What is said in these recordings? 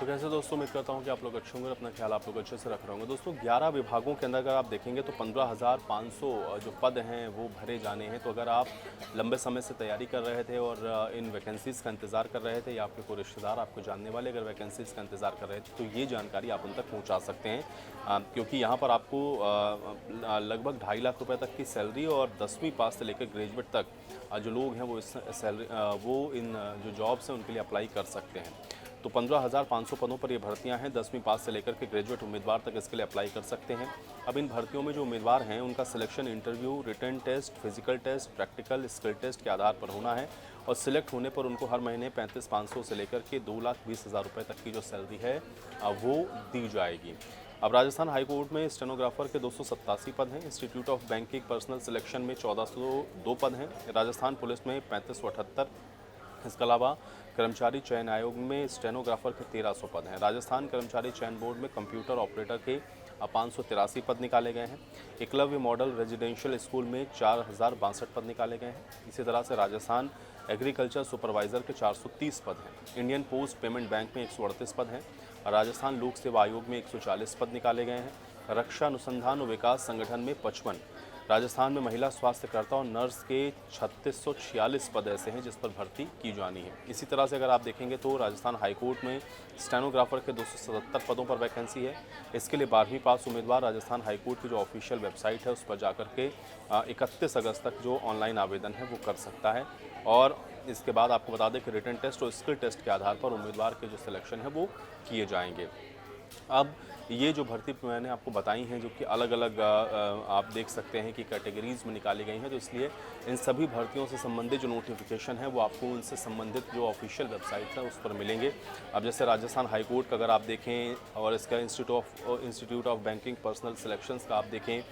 तो कैसे दोस्तों, उम्मीद करता हूँ कि आप लोग अच्छे होंगे, अपना ख्याल आप लोग अच्छे से रख रहे होंगे। दोस्तों 11 विभागों के अंदर अगर आप देखेंगे तो 15,500 जो पद हैं वो भरे जाने हैं। तो अगर आप लंबे समय से तैयारी कर रहे थे और इन वैकेंसीज़ का इंतज़ार कर रहे थे या आपके कोई रिश्तेदार, आपको जानने वाले अगर वैकेंसीज़ का इंतज़ार कर रहे थे तो ये जानकारी आप उन तक पहुँचा सकते हैं, क्योंकि यहाँ पर आपको लगभग 2.5 लाख रुपये तक की सैलरी और 10वीं पास से लेकर ग्रेजुएट तक जो लोग हैं वो इस सैलरी वो इन जो जॉब्स हैं उनके लिए अप्लाई कर सकते हैं। तो 15,500 पदों पर ये भर्तियां हैं। 10वीं पास से लेकर के ग्रेजुएट उम्मीदवार तक इसके लिए अप्लाई कर सकते हैं। अब इन भर्तियों में जो उम्मीदवार हैं उनका selection interview, written test, physical test, practical, skill test के आधार पर होना है और सिलेक्ट होने पर उनको हर महीने 35,500 से लेकर के 2,20,000 रुपये तक की जो सैलरी है वो दी जाएगी। अब राजस्थान हाईकोर्ट में स्टेनोग्राफर के 287 पद हैं। Institute of banking personal selection में 1402 पद हैं। राजस्थान पुलिस में 3578। इसके अलावा कर्मचारी चयन आयोग में स्टेनोग्राफर के 1300 पद हैं। राजस्थान कर्मचारी चयन बोर्ड में कंप्यूटर ऑपरेटर के 583 पद निकाले गए हैं। एकलव्य मॉडल रेजिडेंशियल स्कूल में 4,062 पद निकाले गए हैं। इसी तरह से राजस्थान एग्रीकल्चर सुपरवाइज़र के 430 पद हैं। इंडियन पोस्ट पेमेंट बैंक में 138 पद हैं। राजस्थान लोक सेवा आयोग में 140 पद निकाले गए हैं। रक्षा अनुसंधान और विकास संगठन में 55। राजस्थान में महिला स्वास्थ्यकर्ता और नर्स के 3646 पद ऐसे हैं जिस पर भर्ती की जानी है। इसी तरह से अगर आप देखेंगे तो राजस्थान हाईकोर्ट में स्टेनोग्राफर के 277 पदों पर वैकेंसी है। इसके लिए 12वीं पास उम्मीदवार राजस्थान हाईकोर्ट की जो ऑफिशियल वेबसाइट है उस पर जाकर के 31 अगस्त तक जो ऑनलाइन आवेदन है वो कर सकता है। और इसके बाद आपको बता दें कि रिटन टेस्ट और स्किल टेस्ट के आधार पर उम्मीदवार के जो सिलेक्शन है वो किए जाएंगे। अब ये जो भर्ती मैंने आपको बताई हैं जो कि अलग अलग आप देख सकते हैं कि कैटेगरीज़ में निकाली गई हैं, तो इसलिए इन सभी भर्तियों से संबंधित जो नोटिफिकेशन है वो आपको उनसे संबंधित जो ऑफिशियल वेबसाइट है उस पर मिलेंगे। अब जैसे राजस्थान हाईकोर्ट का अगर आप देखें और इसका institute of banking personal selections का आप देखें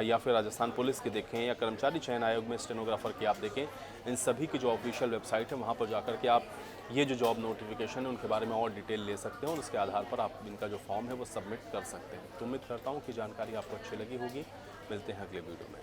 या फिर राजस्थान पुलिस की देखें या कर्मचारी चयन आयोग में स्टेनोग्राफर की आप देखें, इन सभी की जो ऑफिशियल वेबसाइट है वहाँ पर जाकर के आप ये जो जॉब नोटिफिकेशन है उनके बारे में और डिटेल ले सकते हैं और उसके आधार पर आप इनका जो फॉर्म है वो सबमिट कर सकते हैं। तो उम्मीद करता हूँ कि जानकारी आपको अच्छी लगी होगी। मिलते हैं अगले वीडियो में।